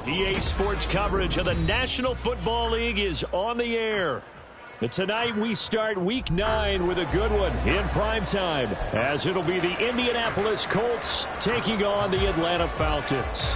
EA Sports coverage of the National Football League is on the air. And tonight we start Week 9 with a good one in primetime, as it'll be the Indianapolis Colts taking on the Atlanta Falcons.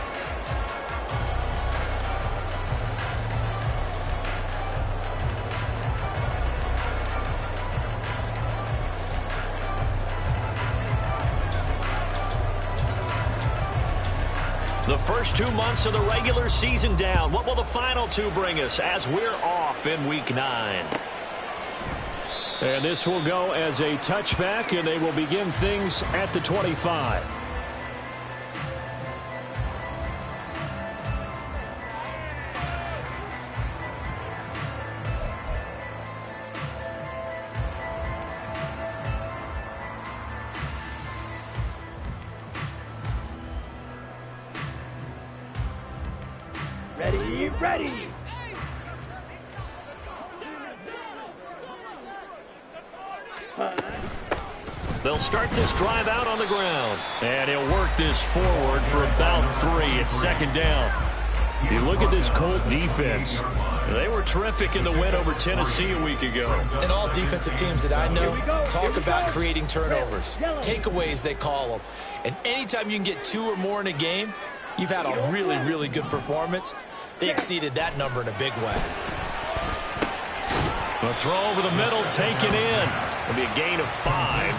The first 2 months of the regular season down. What will the final two bring us as we're off in Week 9? And this will go as a touchback, and they will begin things at the 25. Ready. They'll start this drive out on the ground. And he'll work this forward for about 3 at second down. You look at this Colt defense. They were terrific in the win over Tennessee a week ago. And all defensive teams that I know talk about creating turnovers. Takeaways, they call them. And anytime you can get 2 or more in a game, you've had a really, really good performance. They exceeded that number in a big way. A throw over the middle, taken in. It'll be a gain of 5.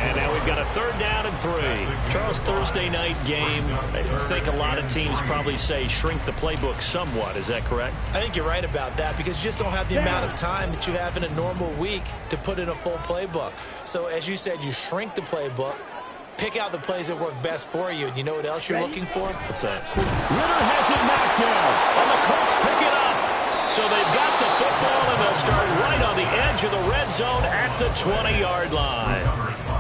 And now we've got a 3rd down and 3. Charles, Thursday night game. I think a lot of teams probably say shrink the playbook somewhat. Is that correct? I think you're right about that because you just don't have the amount of time that you have in a normal week to put in a full playbook. So as you said, you shrink the playbook. Pick out the plays that work best for you. And you know what else you're looking for? What's that? Ritter has it knocked down. And the Colts pick it up. So they've got the football, and they'll start right on the edge of the red zone at the 20-yard line.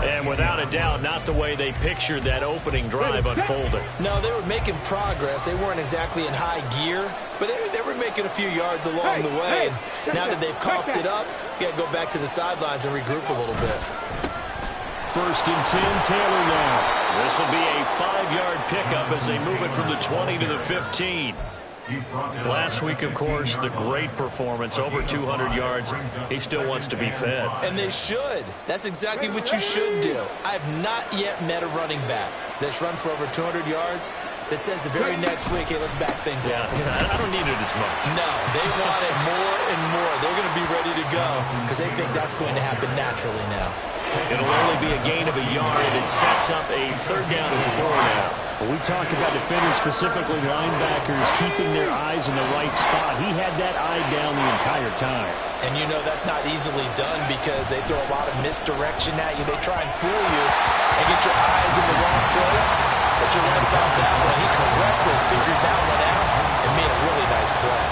And without a doubt, not the way they pictured that opening drive unfolding. No, they were making progress. They weren't exactly in high gear, but they were making a few yards along the way. And now that they've coughed it up, you got to go back to the sidelines and regroup a little bit. 1st and 10, Taylor now. This will be a 5-yard pickup as they move it from the 20 to the 15. Last week, of course, the great performance, over 200 yards. He still wants to be fed. And they should. That's exactly what you should do. I have not yet met a running back that's run for over 200 yards that says the very next week, hey, let's back things up. Yeah, I don't need it as much. No, they want it more and more. They're going to be ready to go because they think that's going to happen naturally now. It'll only be a gain of a yard, and it sets up a 3rd down and 4 now. When we talk about defenders, specifically linebackers, keeping their eyes in the right spot, he had that eye down the entire time. And you know that's not easily done because they throw a lot of misdirection at you. They try and fool you and get your eyes in the wrong place. But you're right about that one. He correctly figured that one out and made a really nice play.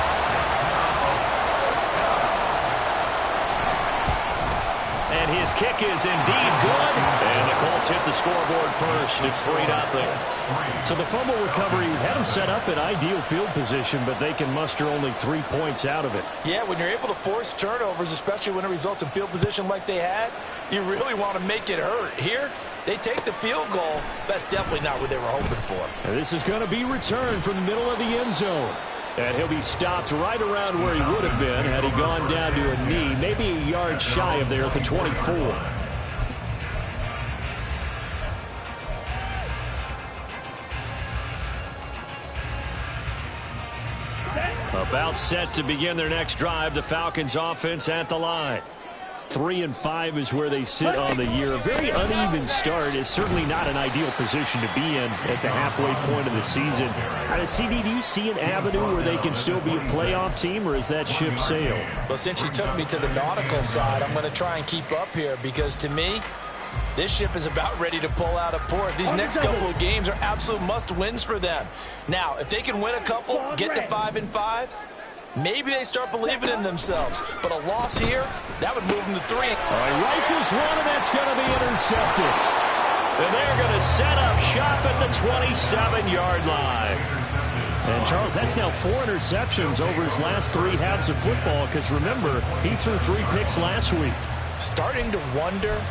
And his kick is indeed good. And the Colts hit the scoreboard first. It's 3-0. So the fumble recovery had them set up in ideal field position, but they can muster only 3 points out of it. Yeah, when you're able to force turnovers, especially when it results in field position like they had, you really want to make it hurt. Here, they take the field goal. That's definitely not what they were hoping for. And this is going to be returned from the middle of the end zone. And he'll be stopped right around where he would have been had he gone down to a knee, maybe a yard shy of there at the 24. About set to begin their next drive, the Falcons offense at the line. 3-5 is where they sit on the year. A very uneven start is certainly not an ideal position to be in at the halfway point of the season. CD, do you see an avenue where they can still be a playoff team, or is that ship sailed? Well, since you took me to the nautical side, I'm going to try and keep up here because to me, this ship is about ready to pull out of port. These next couple of games are absolute must-wins for them. Now, if they can win a couple, get to 5-5, maybe they start believing in themselves. But a loss here, that would move them to 3. All right, rifles one, and that's going to be intercepted. And they're going to set up shop at the 27-yard line. And, Charles, that's now 4 interceptions over his last 3 halves of football because, remember, he threw 3 picks last week. Starting to wonder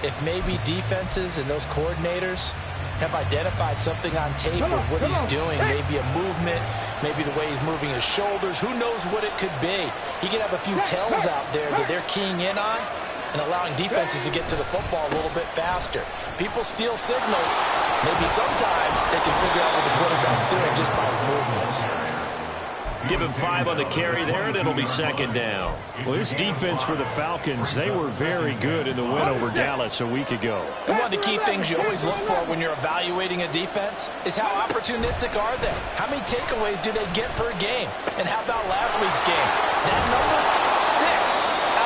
if maybe defenses and those coordinators have identified something on tape with what he's doing, maybe a movement maybe the way he's moving his shoulders. Who knows what it could be? He could have a few tells out there that they're keying in on and allowing defenses to get to the football a little bit faster. People steal signals. Maybe sometimes they can figure out what the quarterback's doing just by his movements. Give him 5 on the carry there, and it'll be second down. Well, this defense for the Falcons, they were very good in the win over Dallas a week ago. And one of the key things you always look for when you're evaluating a defense is how opportunistic are they? How many takeaways do they get per game? And how about last week's game? That number, 6.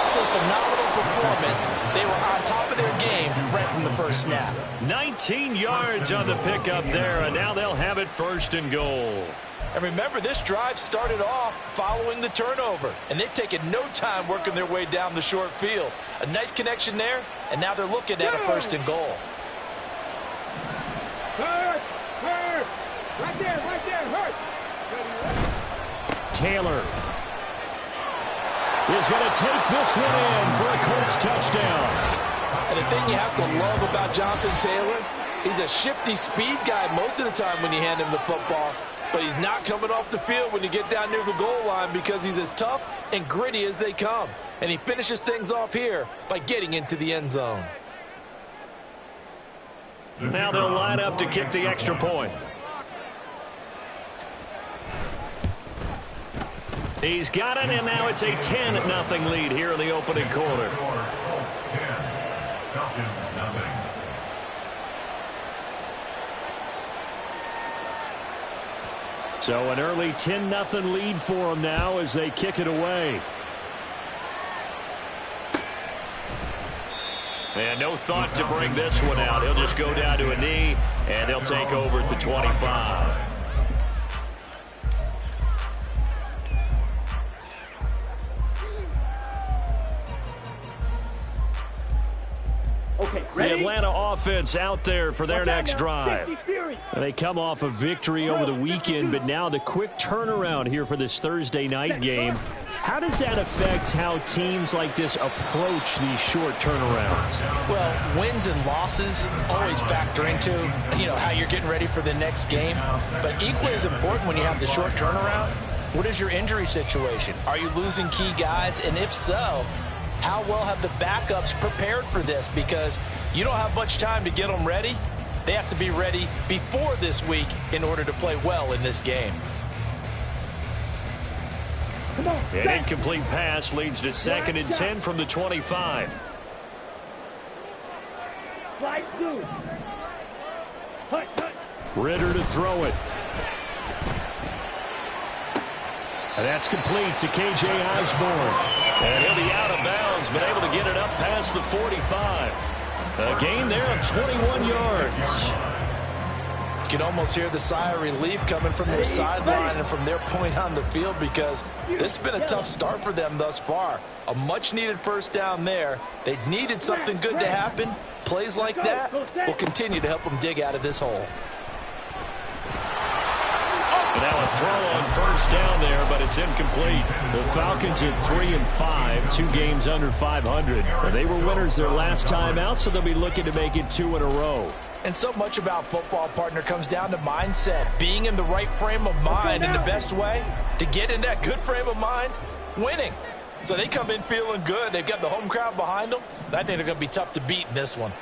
Absolutely phenomenal performance. They were on top of their game right from the first snap. 19 yards on the pickup there, and now they'll have it first and goal. And remember, this drive started off following the turnover, and they've taken no time working their way down the short field. A nice connection there, and now they're looking at a first and goal. Hurt! Right there, hurt! Taylor is going to take this one in for a Colts touchdown. And the thing you have to love about Jonathan Taylor, he's a shifty speed guy most of the time when you hand him the football. But he's not coming off the field when you get down near the goal line because he's as tough and gritty as they come. And he finishes things off here by getting into the end zone. Now they'll line up to kick the extra point. He's got it, and now it's a 10-0 lead here in the opening quarter. So an early 10-0 lead for them now as they kick it away. And no thought to bring this one out. He'll just go down to a knee, and they'll take over at the 25. Okay, The Atlanta offense out there for their next drive. They come off a victory over the weekend, but now the quick turnaround here for this Thursday night game. How does that affect how teams like this approach these short turnarounds? Well, wins and losses always factor into, how you're getting ready for the next game. But equally as important when you have the short turnaround, what is your injury situation? Are you losing key guys? And if so, how well have the backups prepared for this? Because you don't have much time to get them ready. They have to be ready before this week in order to play well in this game. An incomplete pass leads to 2nd and 10 from the 25. Ritter to throw it. And that's complete to K.J. Osborne. And he'll be out of bounds, but able to get it up past the 45. A gain there of 21 yards. You can almost hear the sigh of relief coming from their sideline and from their point on the field because this has been a tough start for them thus far. A much-needed first down there. They needed something good to happen. Plays like that will continue to help them dig out of this hole. Now a throw on first down there, but it's incomplete. The Falcons at 3-5, 2 games under 500. And they were winners their last time out, so they'll be looking to make it 2 in a row. And so much about football, partner, comes down to mindset. Being in the right frame of mind, and the best way to get in that good frame of mind, winning. So they come in feeling good. They've got the home crowd behind them. I think they're going to be tough to beat in this one.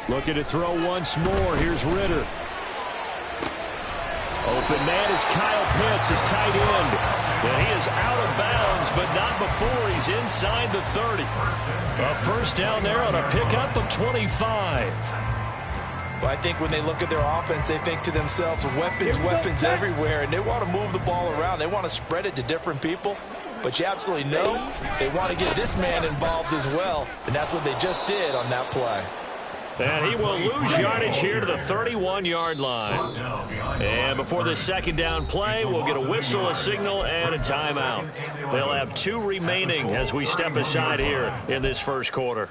Looking to throw once more. Here's Ritter. Open man is Kyle Pitts, his tight end. And he is out of bounds, but not before he's inside the 30. A first down there on a pickup of 25. Well, I think when they look at their offense, they think to themselves, weapons everywhere, and they want to move the ball around. They want to spread it to different people. But you absolutely know they want to get this man involved as well, and that's what they just did on that play. And he will lose yardage here to the 31-yard line. And before this second down play, we'll get a whistle, a signal, and a timeout. They'll have 2 remaining as we step aside here in this first quarter.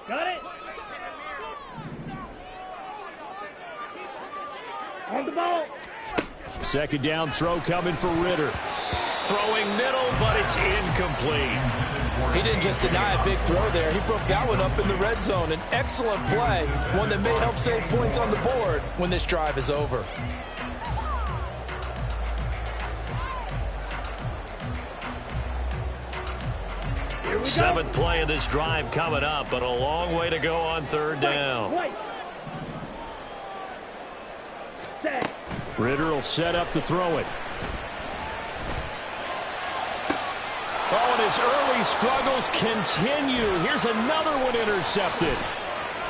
Got it. On the ball. Second down throw coming for Ritter. throwing middle, but it's incomplete. He didn't just deny a big throw there. He broke that one up in the red zone. An excellent play, one that may help save points on the board when this drive is over. Seventh play of this drive coming up, but a long way to go on third down. Ritter will set up to throw it. Oh, and his early struggles continue. Here's another one intercepted.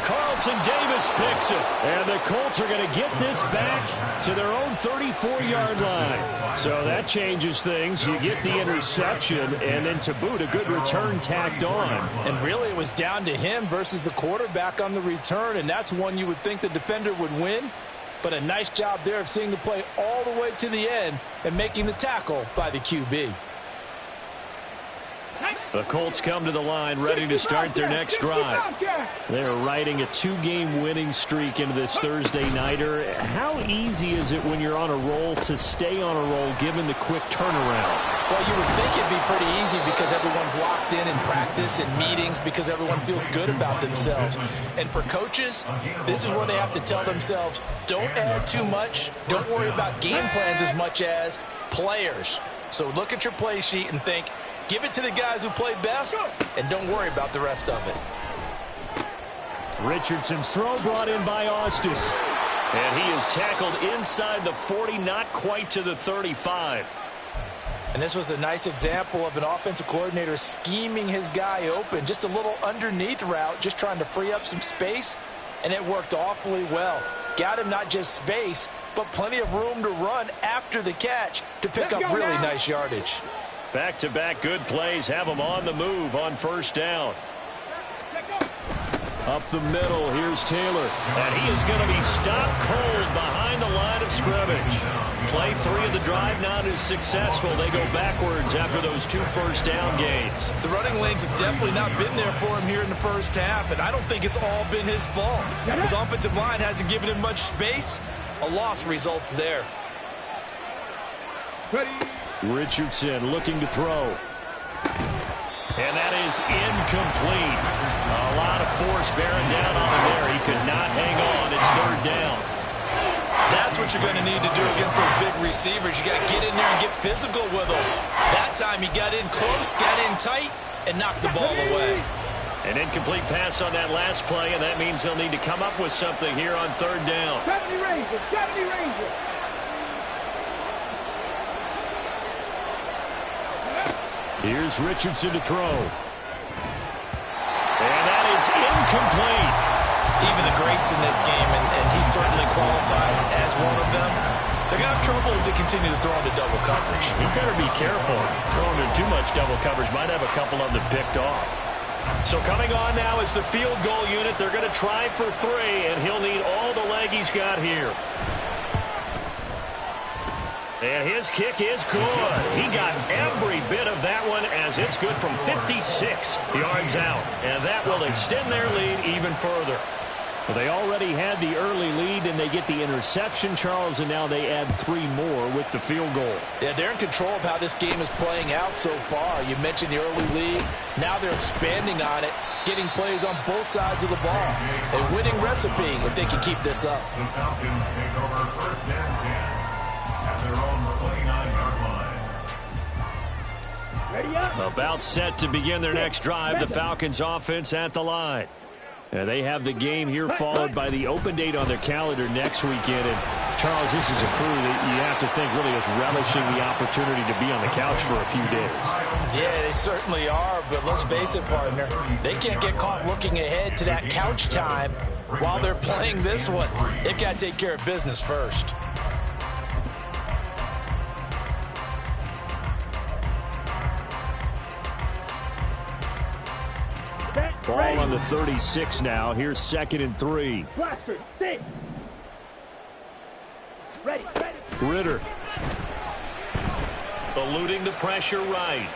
Carlton Davis picks it. And the Colts are going to get this back to their own 34-yard line. So that changes things. You get the interception, and then to boot, a good return tacked on. And really, it was down to him versus the quarterback on the return, and that's one you would think the defender would win. But a nice job there of seeing the play all the way to the end and making the tackle by the QB. The Colts come to the line ready to start their next drive. They're riding a 2-game winning streak into this Thursday nighter. How easy is it when you're on a roll to stay on a roll given the quick turnaround? Well, you would think it'd be pretty easy because everyone's locked in practice and meetings because everyone feels good about themselves. And for coaches, this is where they have to tell themselves, don't add too much. Don't worry about game plans as much as players. So look at your play sheet and think, give it to the guys who play best, and don't worry about the rest of it. Richardson's throw brought in by Austin. And he is tackled inside the 40, not quite to the 35. And this was a nice example of an offensive coordinator scheming his guy open. Just a little underneath route, just trying to free up some space, and it worked awfully well. Got him not just space, but plenty of room to run after the catch to pick up really nice yardage. Back-to-back good plays have him on the move on first down. Up the middle, here's Taylor. And he is going to be stopped cold behind the line of scrimmage. Play 3 of the drive not as successful. They go backwards after those 2 first down gains. The running lanes have definitely not been there for him here in the first half, and I don't think it's all been his fault. His offensive line hasn't given him much space. A loss results there. Richardson looking to throw. And that is incomplete. A lot of force bearing down on him there. He could not hang on. It's third down. That's what you're going to need to do against those big receivers. You got to get in there and get physical with them. That time he got in close, got in tight, and knocked the ball away. An incomplete pass on that last play, and that means they'll need to come up with something here on third down. 70 Rangers, 70 Rangers. Here's Richardson to throw. And that is incomplete. Even the greats in this game, and he certainly qualifies as one of them, they're going to have trouble if they continue to throw into double coverage. You better be careful. Throwing in too much double coverage might have a couple of them picked off. So coming on now is the field goal unit. They're going to try for 3, and he'll need all the leg he's got here. And his kick is good. He got every bit of that one as it's good from 56 yards out. And that will extend their lead even further. Well, they already had the early lead, and they get the interception, Charles, and now they add 3 more with the field goal. Yeah, they're in control of how this game is playing out so far. You mentioned the early lead. Now they're expanding on it, getting plays on both sides of the ball. A winning recipe if they can keep this up. The Falcons take over first and 10 at their own 29-yard line. Ready up. About set to begin their next drive, the Falcons offense at the line. They have the game here followed by the open date on their calendar next weekend. And Charles, this is a crew that you have to think really is relishing the opportunity to be on the couch for a few days. Yeah, they certainly are, but let's face it, partner, they can't get caught looking ahead to that couch time while they're playing this one. They've got to take care of business first. Ball on the 36 now. Here's 2nd and 3. Blaster, 6. Ready, ready. Ritter. Eluding the pressure right.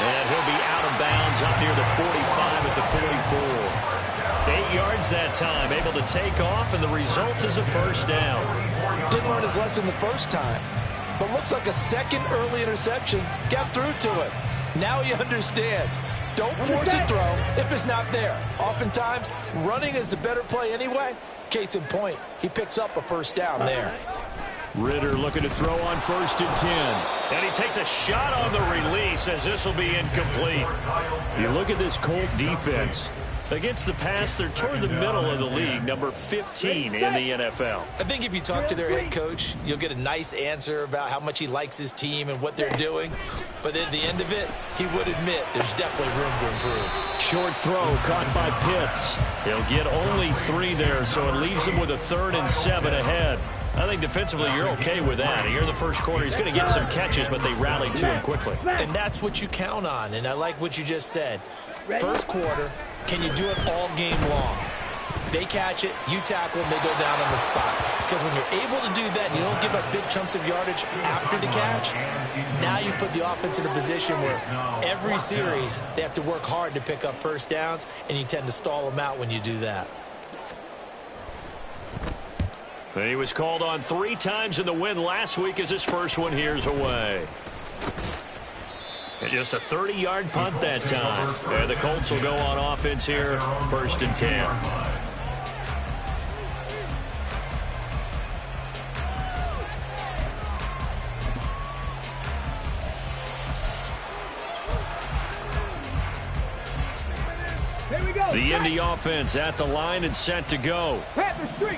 And he'll be out of bounds up near the 45 at the 44. 8 yards that time. Able to take off, and the result is a first down. Didn't learn his lesson the first time. but looks like a second early interception got through to him. Now he understands. Don't force a throw if it's not there. Oftentimes, running is the better play anyway. Case in point, he picks up a first down there. Ritter looking to throw on 1st and 10. And he takes a shot on the release as this will be incomplete. You look at this Colt defense. Against the pass, they're toward the middle of the league, number 15 in the NFL. I think if you talk to their head coach, you'll get a nice answer about how much he likes his team and what they're doing. But at the end of it, he would admit there's definitely room to improve. Short throw caught by Pitts. He'll get only 3 there, so it leaves him with a 3rd and 7 ahead. I think defensively you're okay with that. Here in the first quarter, he's going to get some catches, but they rallied to him quickly. And that's what you count on, and I like what you just said. First quarter, can you do it all game long? They catch it, you tackle them, they go down on the spot. Because when you're able to do that and you don't give up big chunks of yardage after the catch, now you put the offense in a position where every series they have to work hard to pick up first downs, and you tend to stall them out when you do that. And he was called on 3 times in the win last week as his first one here's away. And just a 30-yard punt that time. And the Colts will go on offense here, 1st and 10. The Indy offense at the line and set to go.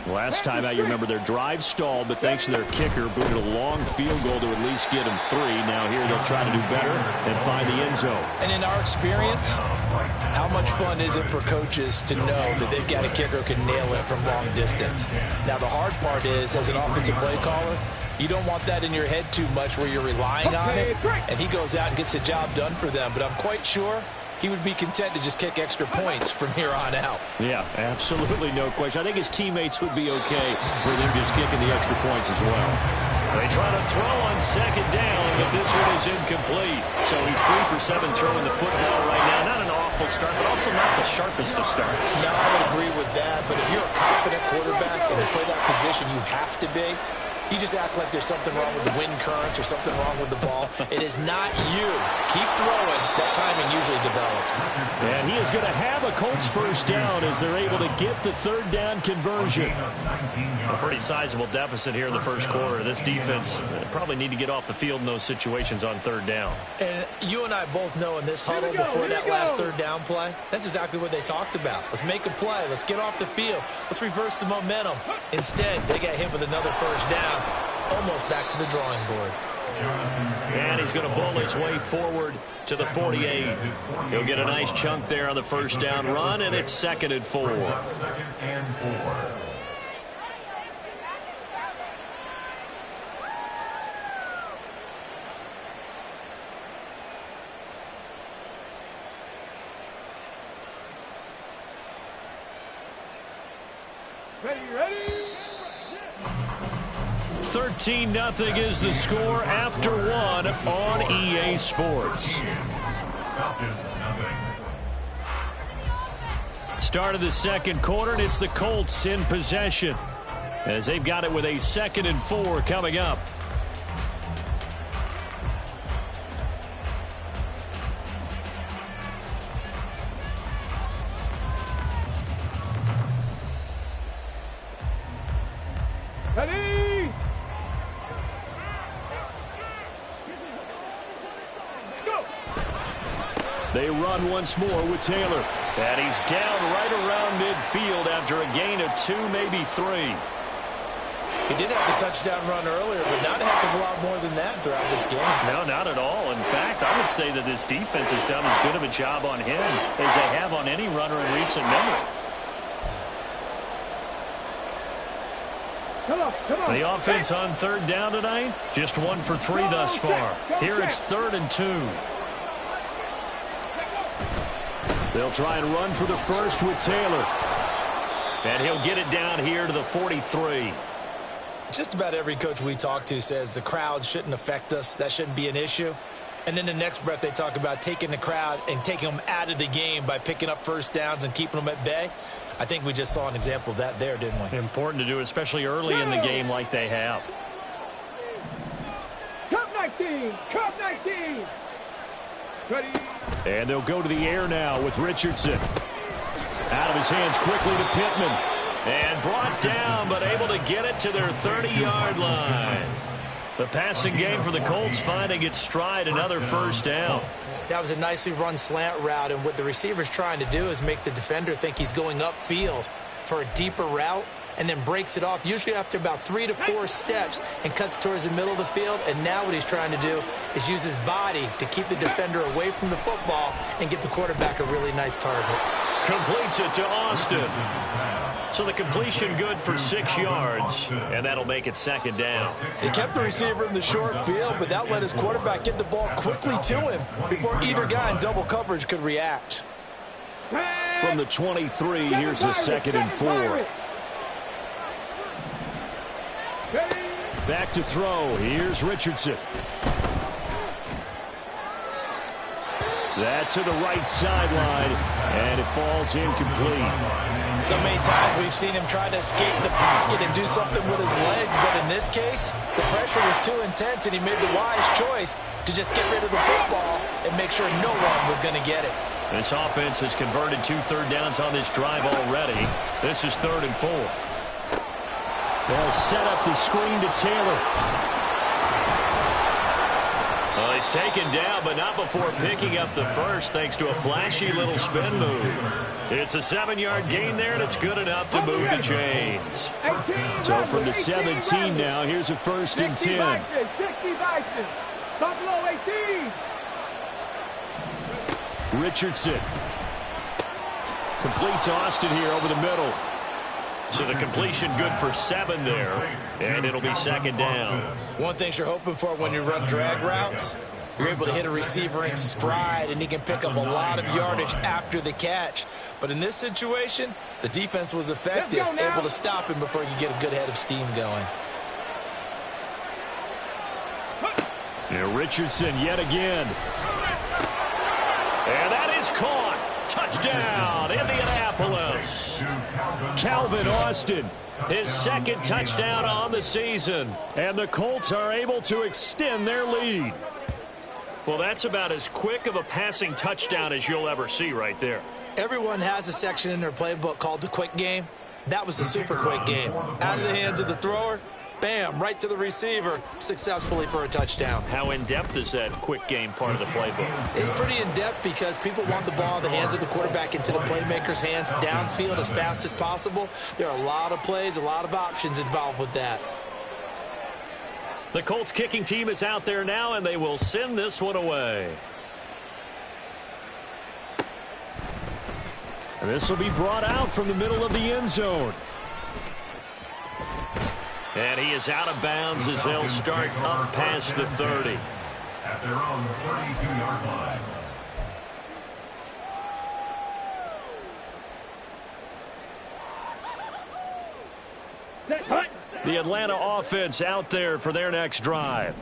Last time out, you remember their drive stalled, but thanks to their kicker, booted a long field goal to at least get them 3. Now here they'll try to do better and find the end zone. And in our experience, how much fun is it for coaches to know that they've got a kicker who can nail it from long distance? Now the hard part is, as an offensive play caller, you don't want that in your head too much where you're relying on it, and he goes out and gets the job done for them. But I'm quite sure he would be content to just kick extra points from here on out. Yeah, absolutely no question. I think his teammates would be okay with him just kicking the extra points as well. They try to throw on 2nd down, but this one is incomplete. So he's 3 for 7 throwing the football right now. Not an awful start, but also not the sharpest of starts. No, I would agree with that. But if you're a confident quarterback and you play that position you have to be, you just act like there's something wrong with the wind currents or something wrong with the ball. It is not you. Keep throwing. That timing usually develops. And he is going to have a Colts first down as they're able to get the 3rd down conversion. A pretty sizable deficit here in the first quarter. This defense probably need to get off the field in those situations on 3rd down. And you and I both know in this huddle before that last 3rd down play, that's exactly what they talked about. Let's make a play. Let's get off the field. Let's reverse the momentum. Instead, they got hit with another first down. Almost back to the drawing board. And he's going to bull his way forward to the 48. He'll get a nice chunk there on the first down run, and it's 2nd and 4. 2nd and 4. Ready? 13-0 is the score after 1 on EA Sports. Falcons, nothing. Start of the 2nd quarter, and it's the Colts in possession as they've got it with a 2nd and 4 coming up. Ready? Go! They run once more with Taylor. And he's down right around midfield after a gain of 2, maybe 3. He did have the touchdown run earlier, but not a heck of a lot more than that throughout this game. No, not at all. In fact, I would say that this defense has done as good of a job on him as they have on any runner in recent memory. Come on. The offense on 3rd down tonight, just 1 for 3 thus far. Here it's 3rd and 2. They'll try and run for the first with Taylor. And he'll get it down here to the 43. Just about every coach we talk to says the crowd shouldn't affect us. That shouldn't be an issue. And then the next breath they talk about taking the crowd and taking them out of the game by picking up first downs and keeping them at bay. I think we just saw an example of that there, didn't we? Important to do, especially early in the game like they have. 19. Cup 19. Ready. And they'll go to the air now with Richardson. Out of his hands quickly to Pittman. And brought down, but able to get it to their 30-yard line. The passing game for the Colts finding its stride, another first down. That was a nicely run slant route, and what the receiver's trying to do is make the defender think he's going upfield for a deeper route, and then breaks it off, usually after about 3 to 4 steps, and cuts towards the middle of the field. And now what he's trying to do is use his body to keep the defender away from the football and give the quarterback a really nice target. Completes it to Austin. So the completion good for 6 yards, and that'll make it second down. He kept the receiver in the short field, but that let his quarterback get the ball quickly to him before either guy in double coverage could react. From the 23, here's a 2nd and 4. Back to throw. Here's Richardson. That's to the right sideline, and it falls incomplete. So many times we've seen him try to escape the pocket and do something with his legs, but in this case, the pressure was too intense, and he made the wise choice to just get rid of the football and make sure no one was going to get it. This offense has converted 2 third downs on this drive already. This is 3rd and 4. They'll set up the screen to Taylor. Well, he's taken down, but not before picking up the first, thanks to a flashy little spin move. It's a 7-yard gain there, and it's good enough to move the chains. So from the 17 now, here's a 1st and 10. 60 Bison. Buffalo 18. Richardson. Complete to Austin here over the middle. So the completion good for 7 there, and it'll be 2nd down. One thing you're hoping for when you run drag routes, you're able to hit a receiver in stride, and he can pick up a lot of yardage after the catch. But in this situation, the defense was effective, able to stop him before you get a good head of steam going. And Richardson yet again. And that is caught. Touchdown, Indianapolis. Calvin Austin, his 2nd touchdown on the season. And the Colts are able to extend their lead. Well, that's about as quick of a passing touchdown as you'll ever see right there. Everyone has a section in their playbook called the quick game. That was the super quick game. Out of the hands of the thrower, bam, right to the receiver, successfully for a touchdown. How in-depth is that quick game part of the playbook? It's pretty in-depth because people want the ball in the hands of the quarterback into the playmaker's hands downfield as fast as possible. There are a lot of plays, a lot of options involved with that. The Colts kicking team is out there now, and they will send this one away. And this will be brought out from the middle of the end zone. And he is out of bounds as they'll start up past the 30. At their own 32-yard line. The Atlanta offense out there for their next drive.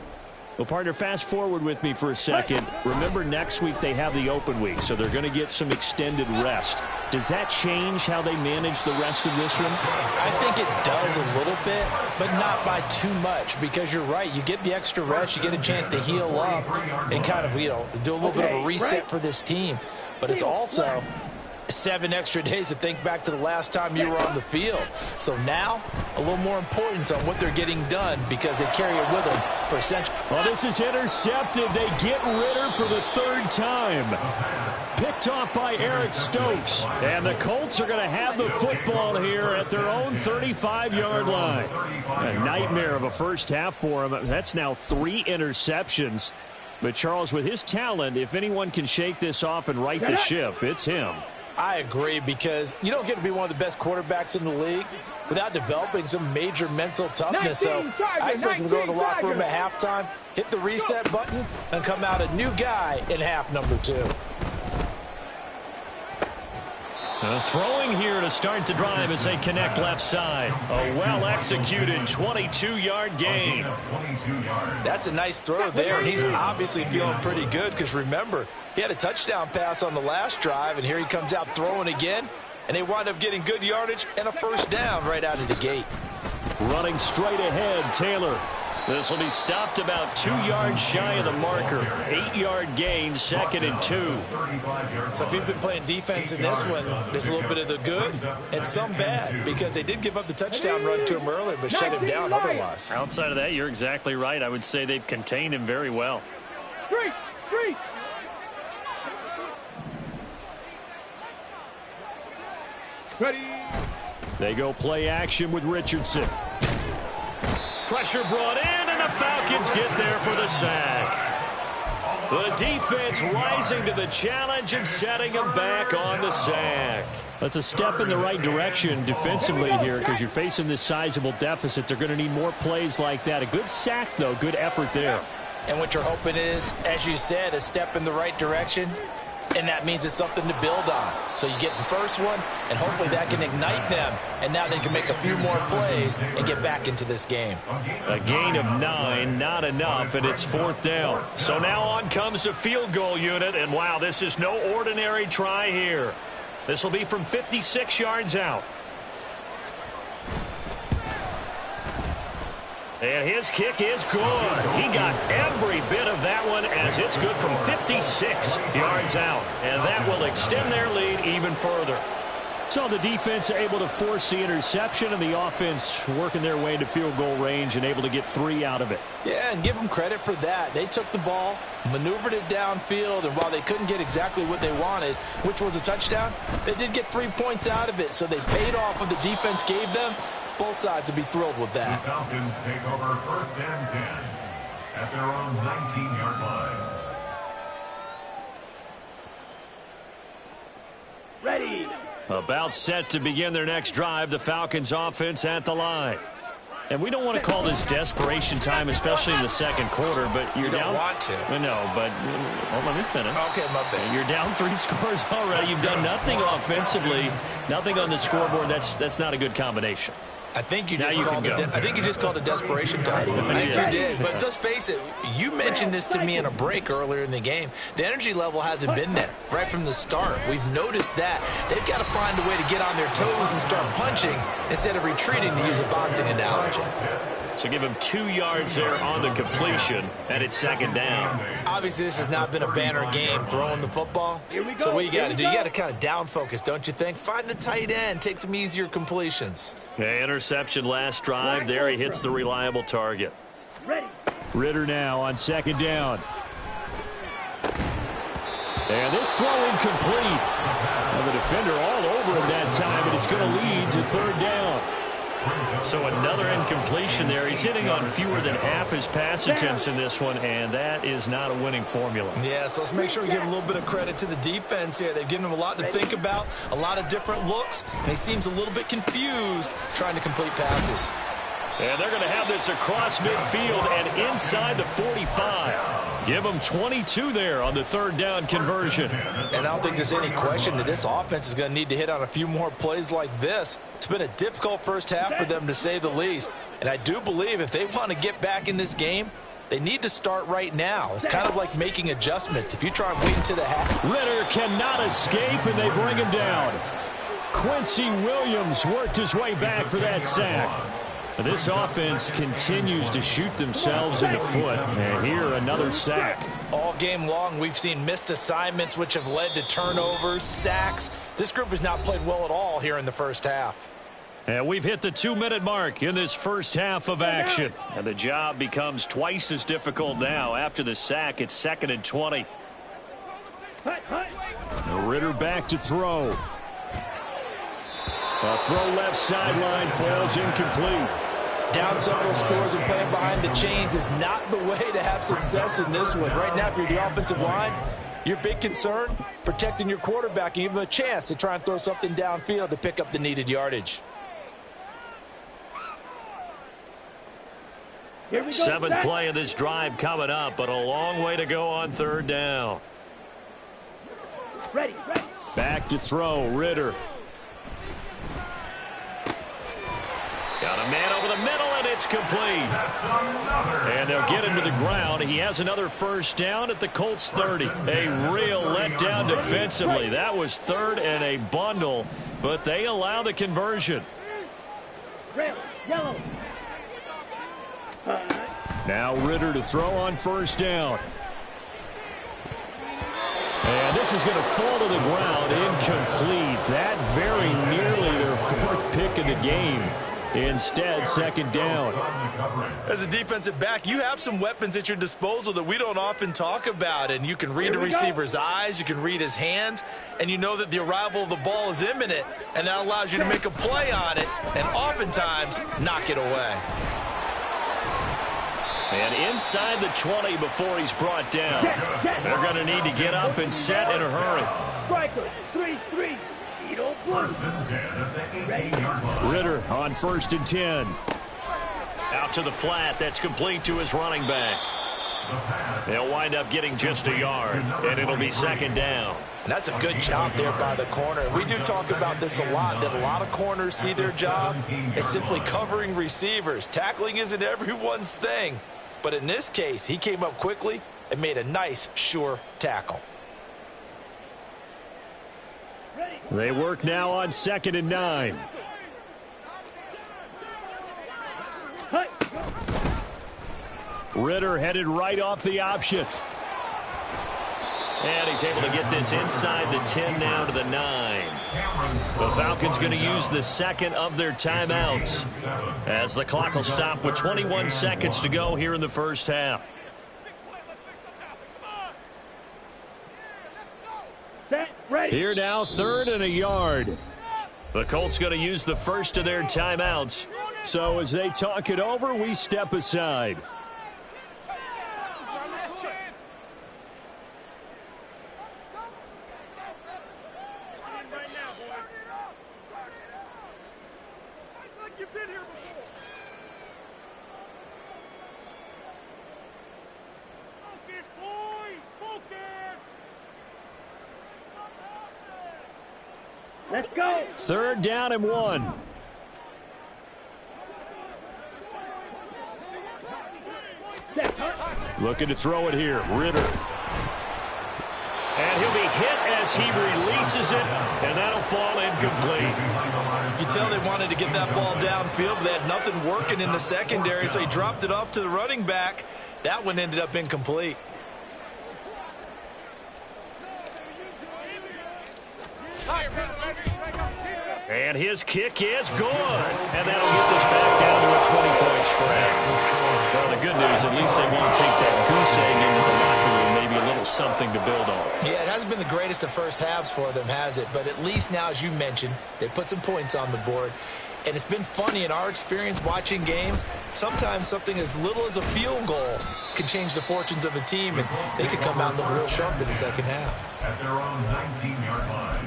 Well, partner, fast forward with me for a second. Remember, next week they have the open week, so they're going to get some extended rest. Does that change how they manage the rest of this one? I think it does a little bit, but not by too much, because you're right. You get the extra rest, you get a chance to heal up and kind of, do a little bit of a reset for this team. But it's also 7 extra days to think back to the last time you were on the field. So now, a little more importance on what they're getting done because they carry it with them for a century. Well, this is intercepted. They get Ritter for the 3rd time. Picked off by Eric Stokes. And the Colts are going to have the football here at their own 35-yard line. A nightmare of a first half for him. That's now 3 interceptions. But Charles, with his talent, if anyone can shake this off and right the ship, it's him. I agree, because you don't get to be one of the best quarterbacks in the league without developing some major mental toughness. So I expect him to go in the locker room at halftime, hit the reset button, and come out a new guy in half number 2. Throwing here to start the drive as they connect left side. A well-executed 22-yard gain. That's a nice throw there. He's obviously feeling pretty good because, remember, he had a touchdown pass on the last drive, and here he comes out throwing again, and they wind up getting good yardage and a first down right out of the gate. Running straight ahead, Taylor. This will be stopped about 2 yards shy of the marker. 8-yard gain, 2nd and 2. So if you've been playing defense in this one, there's a little bit of the good and some bad, because they did give up the touchdown run to him earlier, but shut him down otherwise. Outside of that, you're exactly right. I would say they've contained him very well. Street. Ready. They go play action with Richardson. Pressure brought in, and the Falcons get there for the sack. The defense rising to the challenge and setting them back on the sack. That's a step in the right direction defensively here, because you're facing this sizable deficit. They're going to need more plays like that. A good sack, though. Good effort there. And what you're hoping is, as you said, a step in the right direction. And that means it's something to build on. So you get the first one, and hopefully that can ignite them. And now they can make a few more plays and get back into this game. A gain of 9, not enough, and it's 4th down. So now on comes the field goal unit, and wow, this is no ordinary try here. This will be from 56 yards out. And his kick is good. He got every bit of that one, as it's good from 56 yards out. And that will extend their lead even further. So the defense able to force the interception, and the offense working their way into field goal range and able to get 3 out of it. Yeah, and give them credit for that. They took the ball, maneuvered it downfield, and while they couldn't get exactly what they wanted, which was a touchdown, they did get 3 points out of it. So they paid off what the defense gave them. Both sides would be thrilled with that. The Falcons take over 1st and 10 at their own 19-yard line. Ready. About set to begin their next drive, the Falcons offense at the line. And we don't want to call this desperation time, especially in the second quarter, but you're you don't down. Want to. No, but well, let me finish. Okay, my bad. You're down 3 scores already. You've done nothing offensively, nothing on the scoreboard. That's not a good combination. I think you Now just you called can go. I think you just called a desperation time. I think you did. But let's face it, you mentioned this to me in a break earlier in the game. The energy level hasn't been there right from the start. We've noticed that. They've got to find a way to get on their toes and start punching instead of retreating, to use a boxing analogy. So give him 2 yards there on the completion, and it's 2nd down. Obviously, this has not been a banner game throwing the football. So what you got to do, you got to kind of down focus, don't you think? Find the tight end, take some easier completions. Okay, interception last drive. There he hits the reliable target. Ready. Ritter now on 2nd down. And this throw incomplete. Well, the defender all over him that time, but it's going to lead to 3rd down. So another incompletion there. He's hitting on fewer than half his pass attempts in this one, and that is not a winning formula. Yeah, so let's make sure we give a little bit of credit to the defense here. They've given him a lot to think about, a lot of different looks, and he seems a little bit confused trying to complete passes. And they're going to have this across midfield and inside the 45. Give them 22 there on the 3rd down conversion. And I don't think there's any question that this offense is going to need to hit on a few more plays like this. It's been a difficult first half for them, to say the least. And I do believe if they want to get back in this game, they need to start right now. It's kind of like making adjustments. If you try and wait until the half. Ritter cannot escape, and they bring him down. Quincy Williams worked his way back for that sack. This offense continues to shoot themselves in the foot. And here, another sack. All game long, we've seen missed assignments, which have led to turnovers, sacks. This group has not played well at all here in the first half. And we've hit the 2-minute mark in this first half of action. And the job becomes twice as difficult now. After the sack, it's 2nd and 20. Ritter back to throw. A throw left sideline falls incomplete. Down several scores and playing behind the chains is not the way to have success in this one. Right now, if you're the offensive line, your big concern, protecting your quarterback and give him a chance to try and throw something downfield to pick up the needed yardage. 7th play of this drive coming up, but a long way to go on 3rd down. Ready. Back to throw, Ritter. Got a man over the middle, and it's complete. And they'll get him to the ground. He has another 1st down at the Colts 30. A real letdown defensively. That was 3rd and a bundle, but they allow the conversion. Red, yellow. Now Ritter to throw on first down. And this is going to fall to the ground, incomplete. That very nearly their fourth pick of the game. Instead, second down. As a defensive back, you have some weapons at your disposal that we don't often talk about. And you can read the receiver's eyes, you can read his hands, and you know that the arrival of the ball is imminent. And that allows you to make a play on it and oftentimes knock it away. And inside the 20 before he's brought down. They're going to need to get up and set in a hurry. Striker, 3-3. First and 10 at the 18-yard line. Ritter on first and 10. Out to the flat. That's complete to his running back. They'll wind up getting just a yard, and it'll be second down. And that's a good job there by the corner. We do talk about this a lot, that a lot of corners see their job as simply covering receivers. Tackling isn't everyone's thing. But in this case, he came up quickly and made a nice, sure tackle. They work now on 2nd and 9. Ritter headed right off the option. And he's able to get this inside the 10 now to the 9. The Falcons going to use the second of their timeouts as the clock will stop with 21 seconds to go here in the first half. Set, ready. Here now, 3rd and a yard. The Colts going to use the first of their timeouts. So as they talk it over, we step aside. Let's go. 3rd down and 1. Looking to throw it here. Ritter. And he'll be hit as he releases it, and that'll fall incomplete. You can tell they wanted to get that ball downfield, but they had nothing working in the secondary, so he dropped it off to the running back. That one ended up incomplete. And his kick is good. And that'll get this back down to a 20-point spread. Well, the good news, at least they won't take that goose egg into the locker room. Maybe a little something to build on. Yeah, it hasn't been the greatest of first halves for them, has it? But at least now, as you mentioned, they put some points on the board. And it's been funny in our experience watching games. Sometimes something as little as a field goal can change the fortunes of a team, and they could come out and look real sharp in the second half. At their own 19-yard line.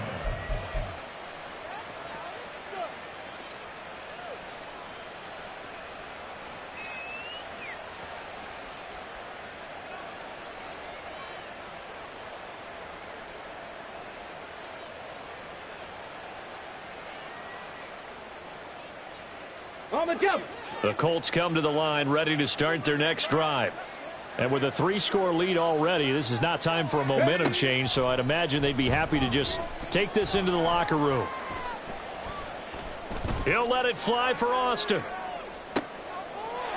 On the jump. The Colts come to the line ready to start their next drive. And with a 3-score lead already, this is not time for a momentum change, so I'd imagine they'd be happy to just take this into the locker room. He'll let it fly for Austin.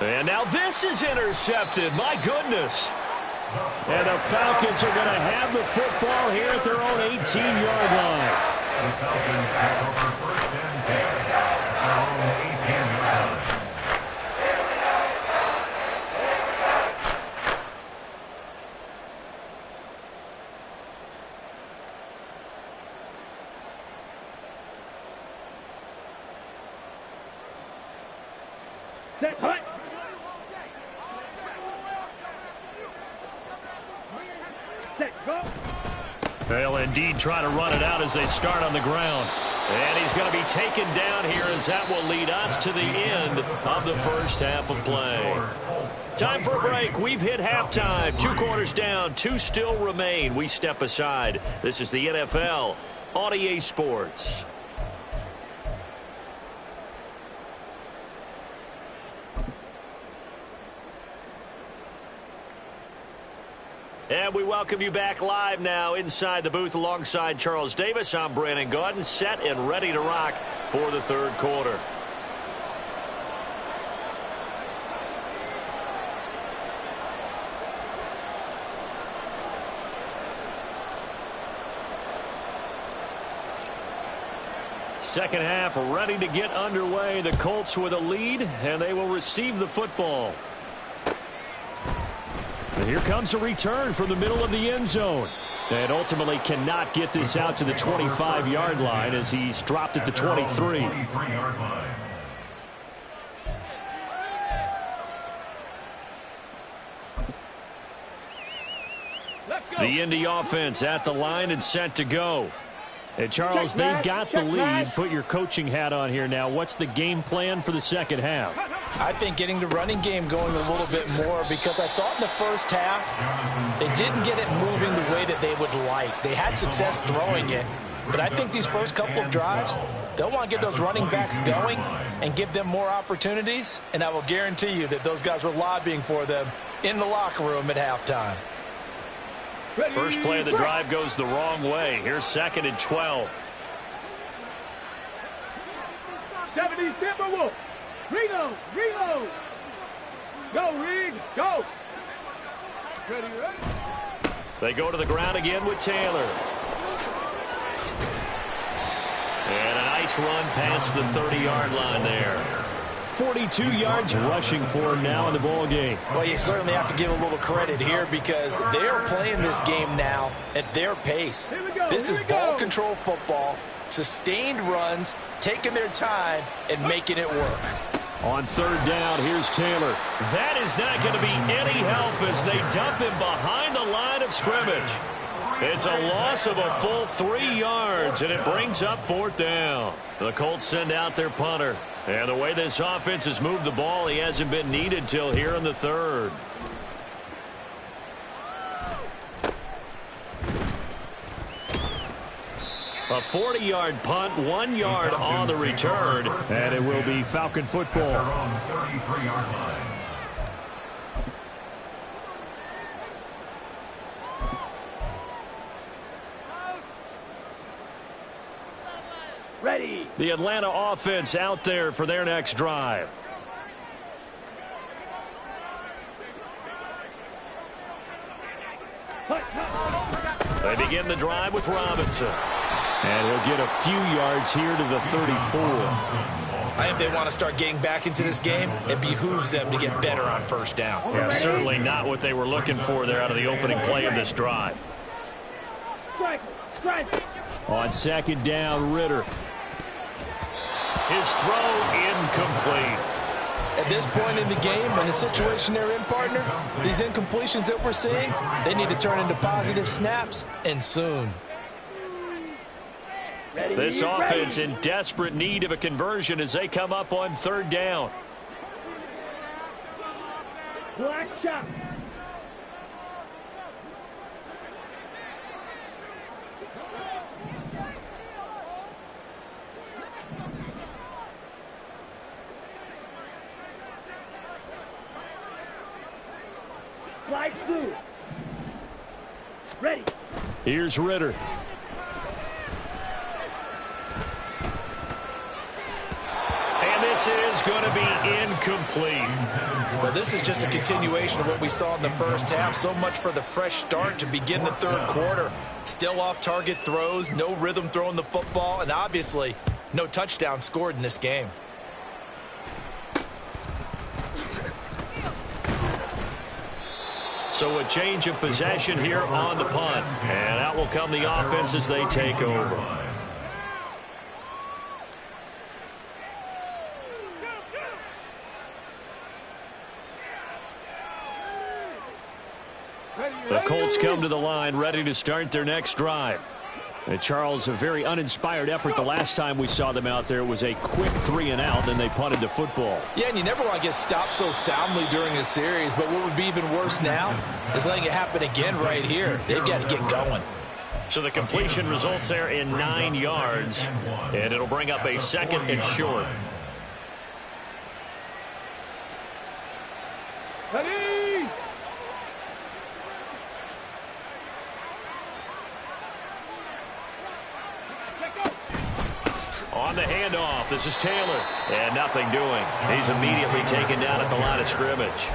And now this is intercepted. My goodness. And the Falcons are going to have the football here at their own 18-yard line. The Falcons take over first and 10 at their own 18-yard line. Set, hut. Set, go. They'll indeed try to run it out as they start on the ground. And he's going to be taken down here as that will lead us to the end of the first half of play. Time for a break. We've hit halftime. 2 quarters down. 2 still remain. We step aside. This is the NFL on EA Sports. And we welcome you back live now inside the booth alongside Charles Davis. I'm Brandon Gaudin, set and ready to rock for the third quarter. Second half ready to get underway. The Colts with a lead, and they will receive the football. And here comes a return from the middle of the end zone. And ultimately cannot get this out to the 25-yard line as he's dropped at the 23. The Indy offense at the line and set to go. And Charles, they've got the lead. Put your coaching hat on here now. What's the game plan for the second half? I think getting the running game going a little bit more, because I thought in the first half they didn't get it moving the way that they would like. They had success throwing it, but I think these first couple of drives, they'll want to get those running backs going and give them more opportunities, and I will guarantee you that those guys were lobbying for them in the locker room at halftime. First play of the drive goes the wrong way. Here's 2nd and 12. 70 Timberwolves. Reload. Reload. Go, Reed. Go. Ready, ready. They go to the ground again with Taylor. And a nice run past the 30-yard line there. 42 yards rushing for him now in the ball game. Well, you certainly have to give a little credit here because they are playing this game now at their pace. This is ball control football, sustained runs, taking their time, and making it work. On 3rd down, here's Taylor. That is not going to be any help as they dump him behind the line of scrimmage. It's a loss of a full 3 yards, and it brings up 4th down. The Colts send out their punter. And the way this offense has moved the ball, he hasn't been needed till here in the 3rd. A 40-yard punt, 1 yard on the return, and it will be Falcon football. Ready. The Atlanta offense out there for their next drive. They begin the drive with Robinson. And he'll get a few yards here to the 34. I think they want to start getting back into this game. It behooves them to get better on 1st down. Yeah, certainly not what they were looking for there out of the opening play of this drive. Strike. On 2nd down, Ritter. His throw incomplete. At this point in the game, in the situation they're in, partner, these incompletions that we're seeing, they need to turn into positive snaps, and soon. This offense in desperate need of a conversion as they come up on 3rd down. Black shot. Slide through. Ready. Here's Ritter. And this is going to be incomplete. Well, this is just a continuation of what we saw in the first half. So much for the fresh start to begin the 3rd quarter. Still off-target throws, no rhythm throwing the football, and obviously no touchdown scored in this game. So a change of possession here on the punt. And out will come the offense as they take over. The Colts come to the line ready to start their next drive. And Charles, a very uninspired effort the last time we saw them out there. It was a quick 3 and out, then they punted the football. Yeah, and you never want to get stopped so soundly during a series, but what would be even worse now is letting it happen again right here. They've got to get going. So the completion results there in 9 yards, and it'll bring up a 2nd and short. Ready. On the handoff, this is Taylor. And nothing doing. He's immediately taken down at the line of scrimmage.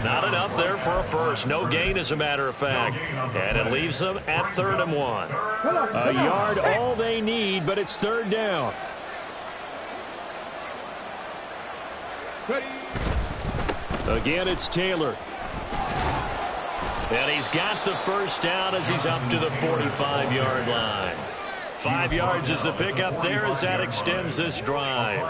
Not enough there for a first. No gain, as a matter of fact. And it leaves them at 3rd and 1. A yard, all they need, but it's 3rd down. Again, it's Taylor. And he's got the first down as he's up to the 45-yard line. 5 yards is the pickup there as that extends this drive.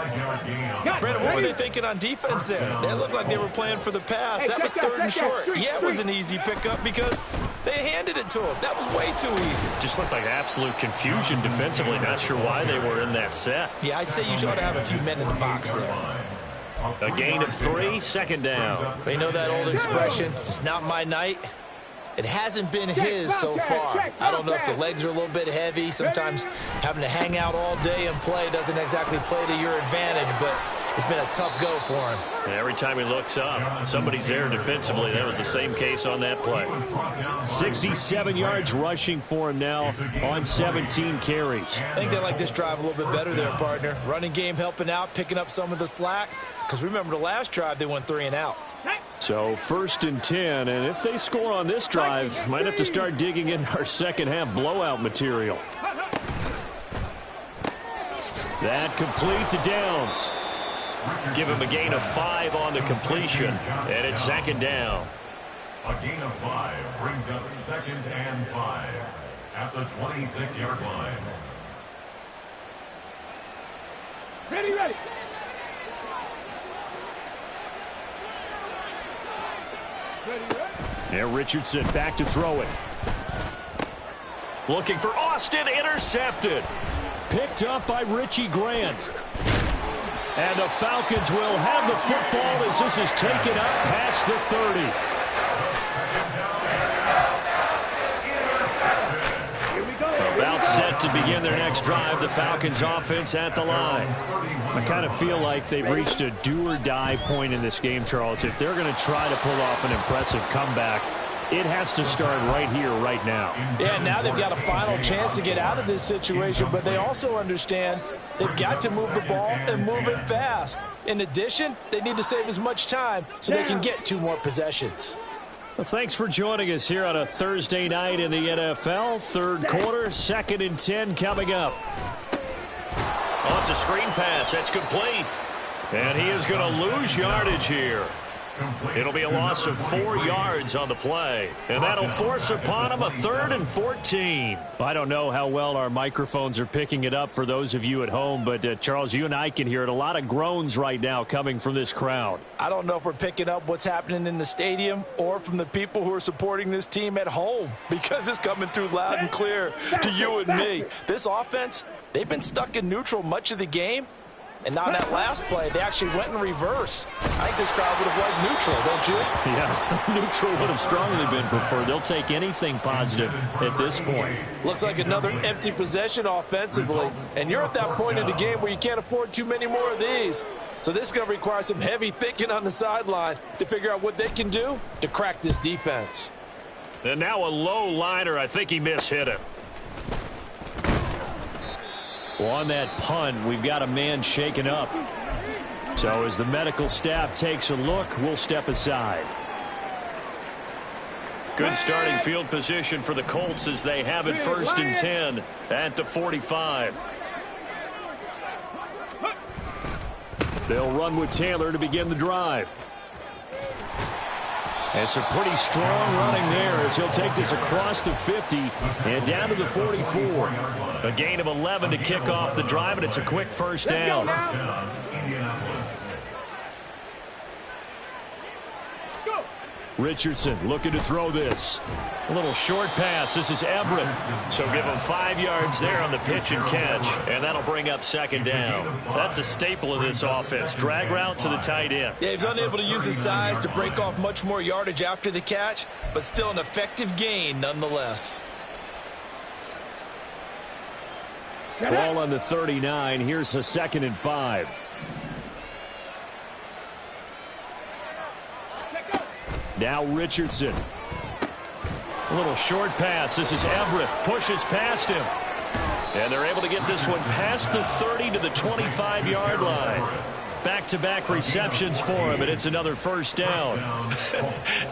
Brandon, what were they thinking on defense there? They looked like they were playing for the pass. That was 3rd and short. Yeah, it was an easy pickup because they handed it to him. That was way too easy. Just looked like absolute confusion defensively. Not sure why they were in that set. Yeah, I'd say you ought to have a few men in the box there. A gain of 3, 2nd down. They know that old expression, it's not my night. It hasn't been his so far. I don't know if the legs are a little bit heavy. Sometimes having to hang out all day and play doesn't exactly play to your advantage, but it's been a tough go for him. And every time he looks up, somebody's there defensively. That was the same case on that play. 67 yards rushing for him now on 17 carries. I think they like this drive a little bit better there, partner. Running game helping out, picking up some of the slack. Because remember the last drive, they went 3 and out. So 1st and 10, and if they score on this drive, might have to start digging in our second half blowout material. That complete to Downs. Give him a gain of 5 on the completion, and it's 2nd down. A gain of 5 brings up 2nd and 5 at the 26-yard line. Ready. Now Richardson back to throw it. Looking for Austin, intercepted. Picked up by Richie Grant. And the Falcons will have the football as this is taken up past the 30. About set to begin their next drive. The Falcons offense at the line. I kind of feel like they've reached a do-or-die point in this game, Charles. If they're going to try to pull off an impressive comeback, it has to start right here, right now. Yeah, now they've got a final chance to get out of this situation, but they also understand they've got to move the ball and move it fast. In addition, they need to save as much time so they can get 2 more possessions. Well, thanks for joining us here on a Thursday night in the NFL. 3rd quarter, 2nd and 10 coming up. Oh, it's a screen pass. That's complete. And he is going to lose yardage here. It'll be a loss of 4 yards on the play. And that'll force upon him a 3rd and 14. I don't know how well our microphones are picking it up for those of you at home, but Charles, you and I can hear it. A lot of groans right now coming from this crowd. I don't know if we're picking up what's happening in the stadium or from the people who are supporting this team at home, because it's coming through loud and clear to you and me. This offense, they've been stuck in neutral much of the game. And now in that last play, they actually went in reverse. I think this crowd would have liked neutral, don't you? Yeah, neutral would have strongly been preferred. They'll take anything positive at this point. Looks like another empty possession offensively. And you're at that point in the game where you can't afford too many more of these. So this is going to require some heavy thinking on the sideline to figure out what they can do to crack this defense. And now a low liner. I think he mishit it. Well, on that punt, we've got a man shaken up. So as the medical staff takes a look, we'll step aside. Good starting field position for the Colts as they have it 1st and 10 at the 45. They'll run with Taylor to begin the drive. And some pretty strong running there as he'll take this across the 50 and down to the 44. A gain of 11 to kick off the drive, and it's a quick 1st down. Richardson looking to throw this. A little short pass. This is Everett. So give him 5 yards there on the pitch and catch, and that'll bring up 2nd down. That's a staple of this offense. Drag route to the tight end. Yeah, he's unable to use his size to break off much more yardage after the catch, but still an effective gain nonetheless. Ball on the 39. Here's a 2nd and 5. Now Richardson. A little short pass. This is Everett. Pushes past him. And they're able to get this one past the 30 to the 25-yard line. back-to-back receptions for him, and it's another first down.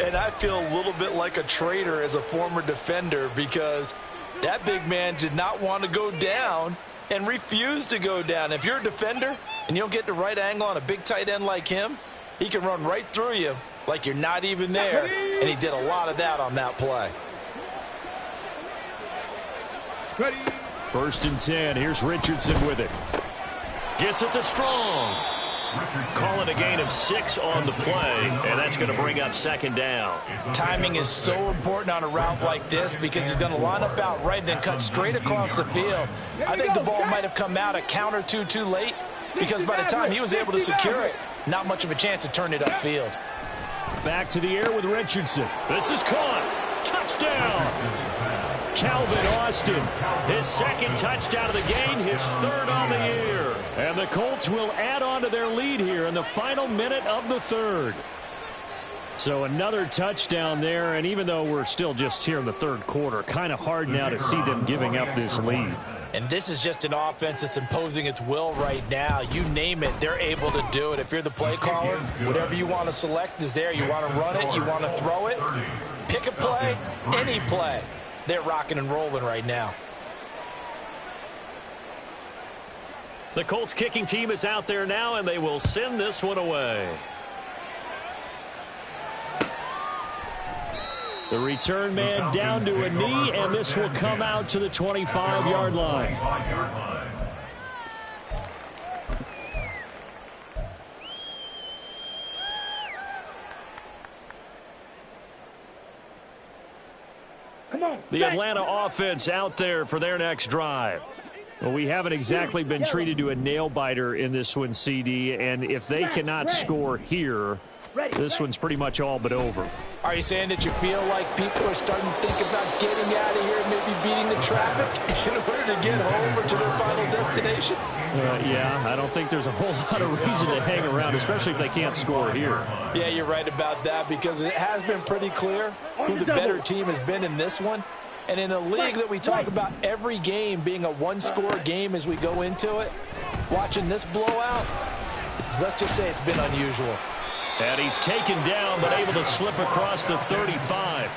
And I feel a little bit like a traitor as a former defender because that big man did not want to go down and refused to go down. If you're a defender and you don't get the right angle on a big tight end like him, he can run right through you like you're not even there, and he did a lot of that on that play. First and 10. Here's Richardson with it. Gets it to Strong. Calling a gain of 6 on the play, and that's going to bring up second down. Timing is so important on a route like this because he's going to line up out right, then cut straight across the field. I think the ball might have come out a count or two too late because by the time he was able to secure it, not much of a chance to turn it upfield. Back to the air with Richardson. This is caught. Touchdown. Calvin Austin, his second touchdown of the game, his third on the year. And the Colts will add on to their lead here in the final minute of the third. So another touchdown there, and even though we're still just here in the third quarter, kind of hard now to see them giving up this lead. And this is just an offense that's imposing its will right now. You name it, they're able to do it. If you're the play caller, whatever you want to select is there. You want to run it, you want to throw it, pick a play, any play. They're rocking and rolling right now. The Colts kicking team is out there now, and they will send this one away. The return man down to a knee, and this will come out to the 25-yard line. The Atlanta offense out there for their next drive. Well, we haven't exactly been treated to a nail-biter in this one, CD, and if they cannot score here, this one's pretty much all but over. Are you saying that you feel like people are starting to think about getting out of here and maybe beating the traffic in order to get home or to their final destination? Yeah, I don't think there's a whole lot of reason to hang around, especially if they can't score here. Yeah, you're right about that because it has been pretty clear who the better team has been in this one. And in a league that we talk about every game being a one-score game as we go into it, watching this blowout, let's just say it's been unusual. And he's taken down but able to slip across the 35.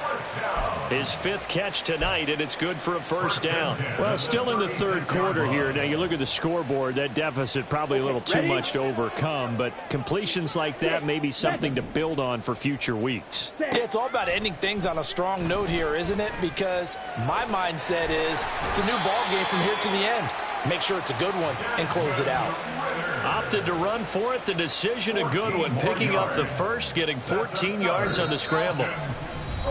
His 5th catch tonight, and it's good for a first down. Well, still in the third quarter here. Now, you look at the scoreboard, that deficit probably a little too much to overcome, but completions like that may be something to build on for future weeks. Yeah, it's all about ending things on a strong note here, isn't it? Because my mindset is it's a new ball game from here to the end. Make sure it's a good one and close it out. Opted to run for it. The decision a good one. Picking up the first, getting 14 yards on the scramble.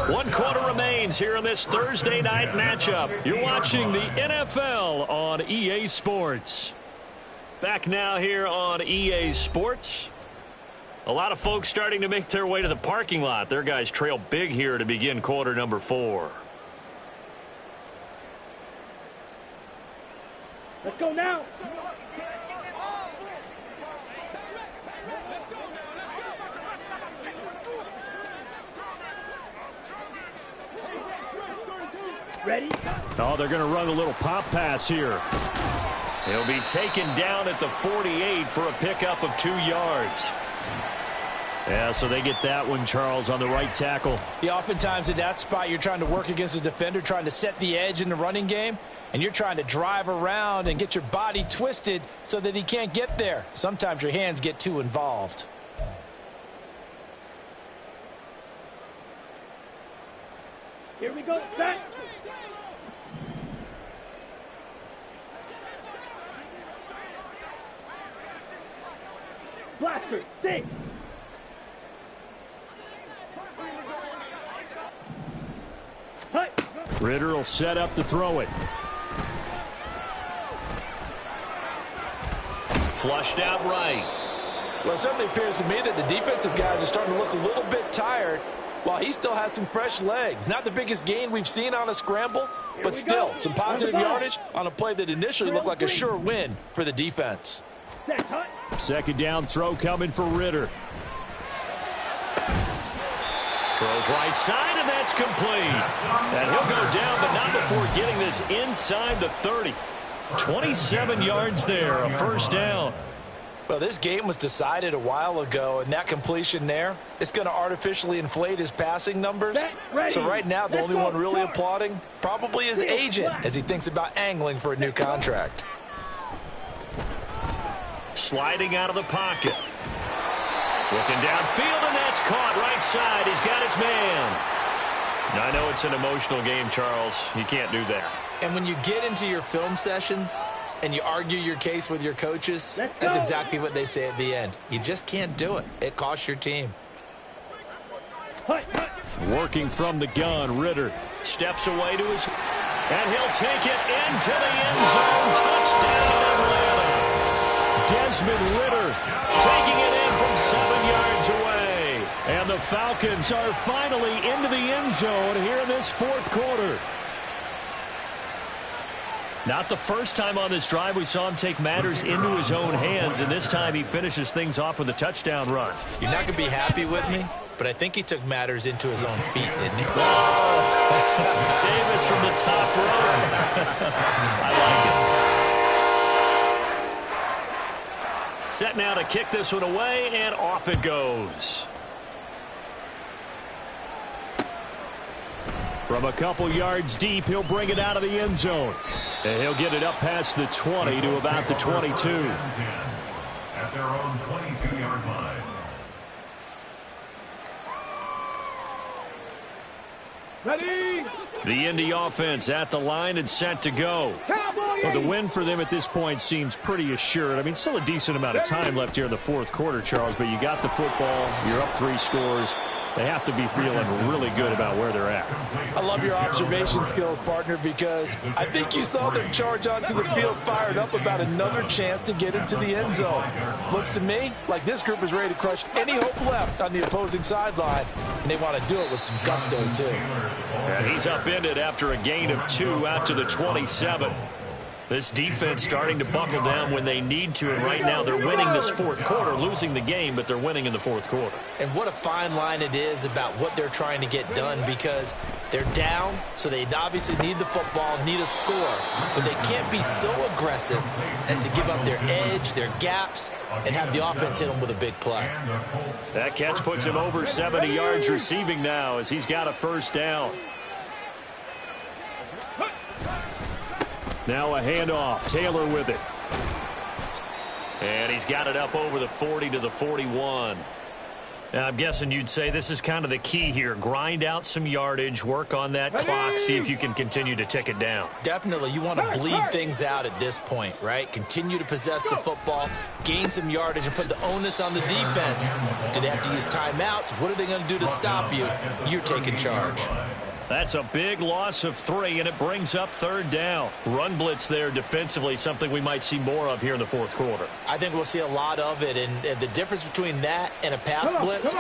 1 quarter remains here in this Thursday night matchup. You're watching the NFL on EA Sports. Back now here on EA Sports. A lot of folks starting to make their way to the parking lot. Their guys trail big here to begin quarter number 4. Let's go now. Ready? Oh, they're going to run a little pop pass here. He'll be taken down at the 48 for a pickup of 2 yards. Yeah, so they get that one, Charles, on the right tackle. Yeah, oftentimes in that spot, you're trying to work against a defender, trying to set the edge in the running game, and you're trying to drive around and get your body twisted so that he can't get there. Sometimes your hands get too involved. Here we go. Set. Blaster. 6. Ritter will set up to throw it. Flushed out right. Well, it certainly appears to me that the defensive guys are starting to look a little bit tired while he still has some fresh legs. Not the biggest gain we've seen on a scramble, but still some positive yardage on a play that initially looked like a sure win for the defense. Second down throw coming for Ritter. Throws right side, and that's complete. And he'll go down, but not before getting this inside the 30. 27 yards there, a first down. Well, this game was decided a while ago, and that completion there, it's going to artificially inflate his passing numbers. So right now, the only one really applauding probably his agent as he thinks about angling for a new contract. Sliding out of the pocket. Looking downfield, and that's caught right side. He's got his man. Now, I know it's an emotional game, Charles. You can't do that. And when you get into your film sessions and you argue your case with your coaches, that's exactly what they say at the end. You just can't do it. It costs your team. Working from the gun, Ritter steps away to his, and he'll take it into the end zone. Touchdown, Atlanta. Desmond Ritter taking it in from 7 yards away. And the Falcons are finally into the end zone here in this fourth quarter. Not the first time on this drive we saw him take matters into his own hands, and this time he finishes things off with a touchdown run. You're not going to be happy with me, but I think he took matters into his own feet, didn't he? Oh, Davis from the top row. I like it. Set now to kick this one away, and off it goes. From a couple yards deep, he'll bring it out of the end zone. And he'll get it up past the 20 to about the 22. At their own 22-yard line. Ready? The Indy offense at the line and set to go. Well, the win for them at this point seems pretty assured. I mean, still a decent amount of time left here in the fourth quarter, Charles, but you got the football, you're up 3 scores. They have to be feeling really good about where they're at. I love your observation skills, partner, because I think you saw them charge onto the field fired up about another chance to get into the end zone. Looks to me like this group is ready to crush any hope left on the opposing sideline, and they want to do it with some gusto, too. And he's upended after a gain of 2 out to the 27. This defense starting to buckle down when they need to, and right now they're winning this fourth quarter, losing the game, but they're winning in the fourth quarter. And what a fine line it is about what they're trying to get done, because they're down, so they obviously need the football, need a score, but they can't be so aggressive as to give up their edge, their gaps, and have the offense hit them with a big play. That catch puts him over 70 yards receiving now as he's got a first down. Now a handoff. Taylor with it. And he's got it up over the 40 to the 41. Now, I'm guessing you'd say this is kind of the key here. Grind out some yardage, work on that clock, see if you can continue to tick it down. Definitely. You want to bleed things out at this point, right? Continue to possess the football, gain some yardage, and put the onus on the defense. Do they have to use timeouts? What are they going to do to stop you? You're taking charge. That's a big loss of 3, and it brings up third down. Run blitz there defensively, something we might see more of here in the fourth quarter. I think we'll see a lot of it, and the difference between that and a pass blitz,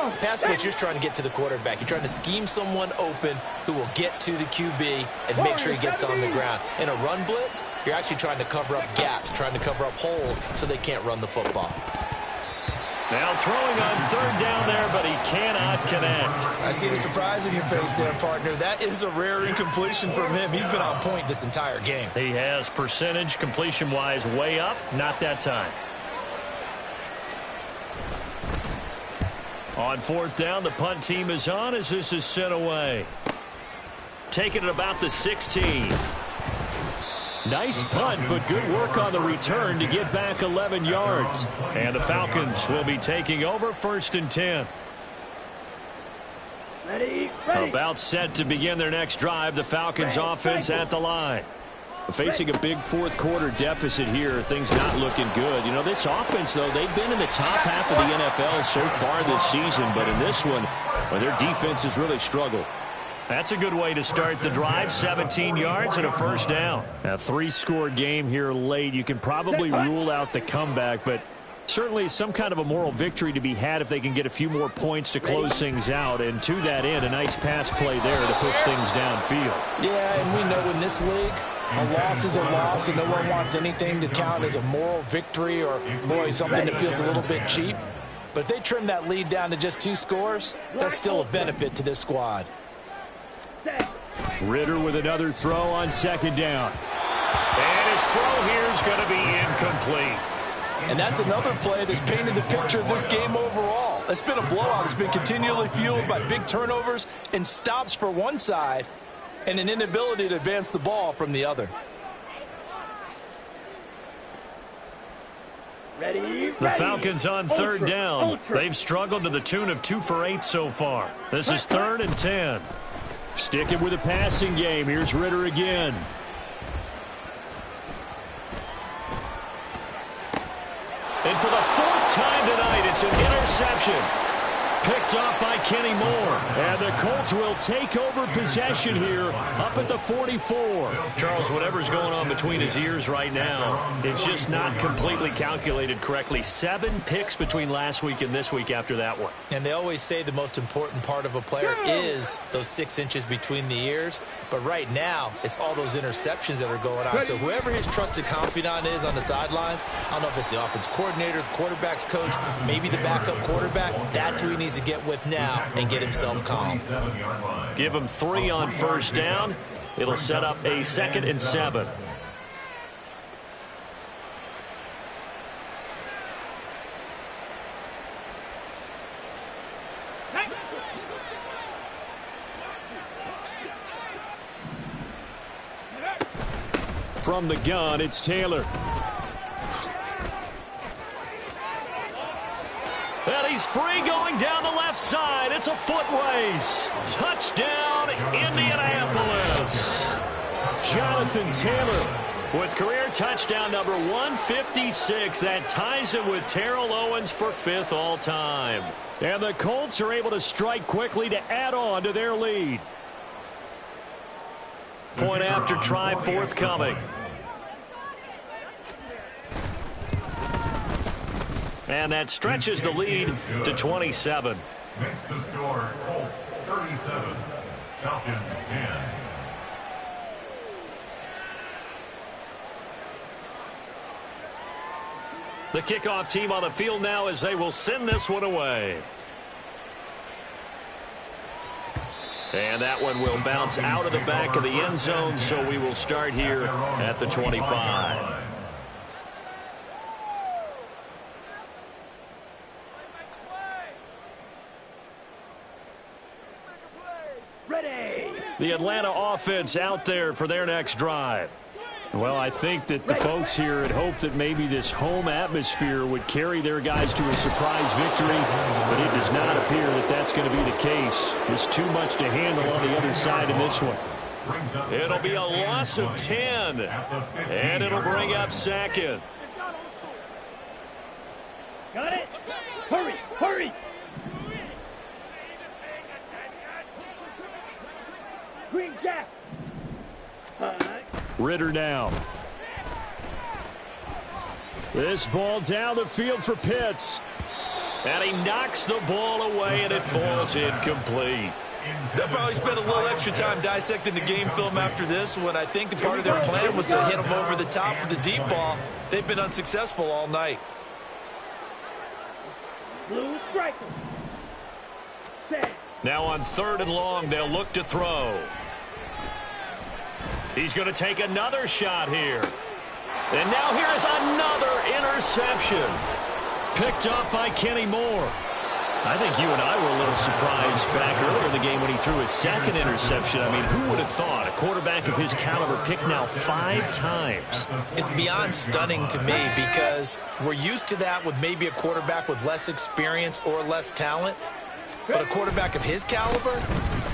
you're just trying to get to the quarterback. You're trying to scheme someone open who will get to the QB and make sure he gets on the ground. In a run blitz, you're actually trying to cover up gaps, trying to cover up holes so they can't run the football. Now throwing on third down there, but he cannot connect. I see the surprise in your face there, partner. That is a rare incompletion from him. He's been on point this entire game. He has percentage completion-wise way up, not that time. On fourth down, the punt team is on as this is sent away. Taking it about the 16. Nice punt, but good work on the return to get back 11 yards. And the Falcons will be taking over 1st and 10. Ready? About set to begin their next drive, the Falcons offense at the line. Facing a big fourth quarter deficit here, things not looking good. You know, this offense, though, they've been in the top half of the NFL so far this season, but in this one, well, their defense has really struggled. That's a good way to start the drive. 17 yards and a first down. A 3-score game here late. You can probably rule out the comeback, but certainly some kind of a moral victory to be had if they can get a few more points to close things out. And to that end, a nice pass play there to push things downfield. Yeah, and we know in this league, a loss is a loss, and no one wants anything to count as a moral victory or, boy, something that feels a little bit cheap. But if they trim that lead down to just 2 scores, that's still a benefit to this squad. Ritter with another throw on second down. And his throw here is going to be incomplete. And that's another play that's painted the picture of this game overall. It's been a blowout. It's been continually fueled by big turnovers and stops for one side and an inability to advance the ball from the other. The Falcons on third down. They've struggled to the tune of 2 for 8 so far. This is 3rd and 10. Sticking with a passing game. Here's Ritter again. And for the 4th time tonight, it's an interception. Picked off by Kenny Moore. And the Colts will take over possession here up at the 44. Charles, whatever's going on between his ears right now, it's just not completely calculated correctly. 7 picks between last week and this week after that one. And they always say the most important part of a player is those 6 inches between the ears. But right now, it's all those interceptions that are going on. So whoever his trusted confidant is on the sidelines, I don't know if it's the offense coordinator, the quarterback's coach, maybe the backup quarterback, that's who he needs to get with now and get himself calm. Give him 3 on first down. It'll set up a 2nd and 7. From the gun, it's Taylor. And he's free going down the left side. It's a foot race. Touchdown, Indianapolis. Jonathan Taylor with career touchdown number 156. That ties him with Terrell Owens for 5th all time. And the Colts are able to strike quickly to add on to their lead. Point after try forthcoming. And that stretches the lead to 27. Makes the score Colts 37, Falcons 10. The kickoff team on the field now as they will send this one away. And that one will bounce out of the back of the end zone, so we will start here at the 25. The Atlanta offense out there for their next drive. Well, I think that the folks here had hoped that maybe this home atmosphere would carry their guys to a surprise victory, but it does not appear that that's going to be the case. There's too much to handle on the other side in this one. It'll be a loss of 10, and it'll bring up 2nd. Got it. Hurry, hurry. Green Jack. Ritter now. This ball down the field for Pitts. And he knocks the ball away, and it falls incomplete. They'll probably spend a little extra time dissecting the game film after this one. I think the part of their plan was to hit him over the top with the deep ball. They've been unsuccessful all night. Blue striker. Set. Now on 3rd and long, they'll look to throw. He's going to take another shot here. And now here's another interception. Picked up by Kenny Moore. I think you and I were a little surprised back earlier in the game when he threw his 2nd interception. I mean, who would have thought a quarterback of his caliber picked now 5 times? It's beyond stunning to me because we're used to that with maybe a quarterback with less experience or less talent. But a quarterback of his caliber,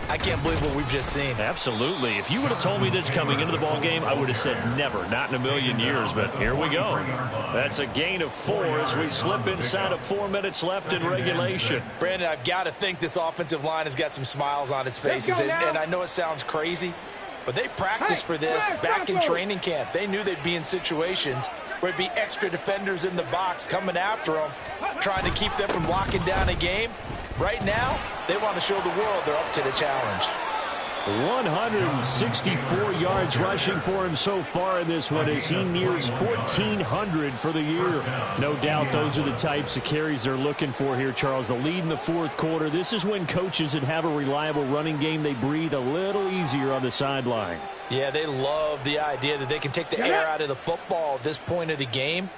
I can't believe what we've just seen. Absolutely. If you would have told me this coming into the ball game, I would have said never, not in a million years. But here we go. That's a gain of 4 as we slip inside of 4 minutes left in regulation. Brandon, I've got to think this offensive line has got some smiles on its faces. And I know it sounds crazy, but they practiced for this back in training camp. They knew they'd be in situations where it'd be extra defenders in the box coming after them, trying to keep them from locking down a game. Right now, they want to show the world they're up to the challenge. 164 yards rushing for him so far in this one as he nears 1,400 for the year. No doubt those are the types of carries they're looking for here, Charles. The lead in the 4th quarter. This is when coaches that have a reliable running game, they breathe a little easier on the sideline. Yeah, they love the idea that they can take the air out of the football at this point of the game.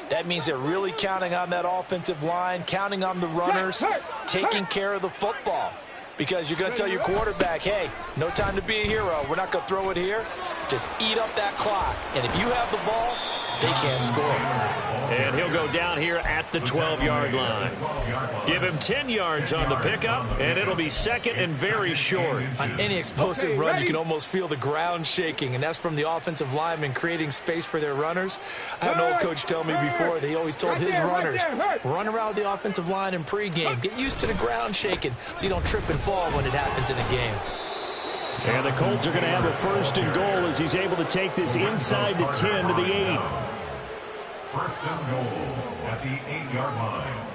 That means they're really counting on that offensive line, counting on the runners, taking care of the football. Because you're going to tell your quarterback, hey, no time to be a hero. We're not going to throw it here. Just eat up that clock. And if you have the ball, they can't score. And he'll go down here at the 12-yard line. Give him 10 yards on the pickup, and it'll be second and very short. On any explosive run, you can almost feel the ground shaking, and that's from the offensive linemen creating space for their runners. I had an old coach tell me before, they always told his runners, run around the offensive line in pregame. Get used to the ground shaking so you don't trip and fall when it happens in a game. And the Colts are going to have a first and goal as he's able to take this inside the 10 to the 8. First and goal at the 8-yard line.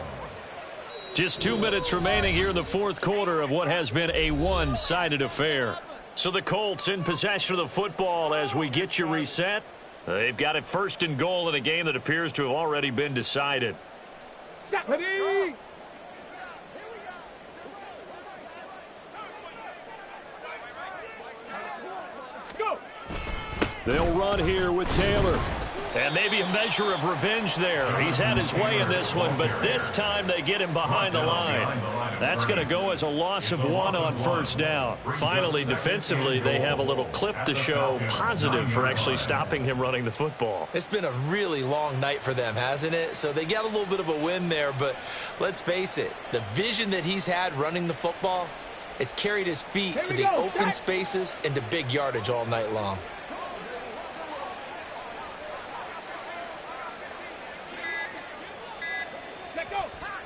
Just 2 minutes remaining here in the fourth quarter of what has been a one-sided affair. So the Colts in possession of the football as we get you reset. They've got it first and goal in a game that appears to have already been decided. Ready? Go. They'll run here with Taylor. And maybe a measure of revenge there. He's had his way in this one, but this time they get him behind the line. That's going to go as a loss of 1 on first down. Finally, defensively, they have a little clip to show positive for actually stopping him running the football. It's been a really long night for them, hasn't it? So they got a little bit of a win there, but let's face it, the vision that he's had running the football has carried his feet to the open spaces and to big yardage all night long.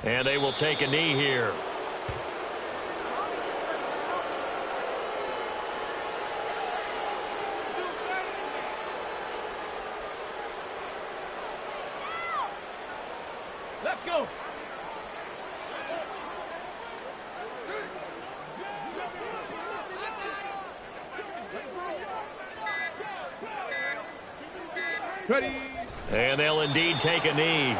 And they will take a knee here. Let's go. Ready. And they'll indeed take a knee.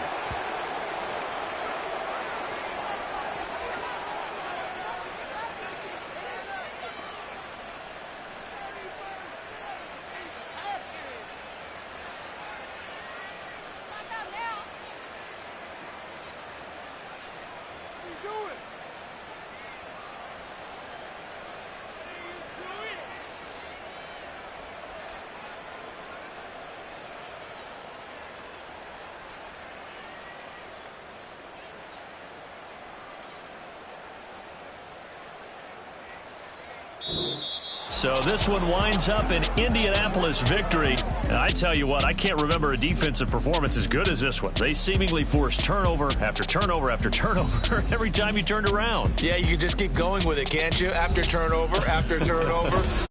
So this one winds up an Indianapolis victory. And I tell you what, I can't remember a defensive performance as good as this one. They seemingly forced turnover after turnover after turnover every time you turned around. Yeah, you can just keep going with it, can't you? After turnover, after turnover.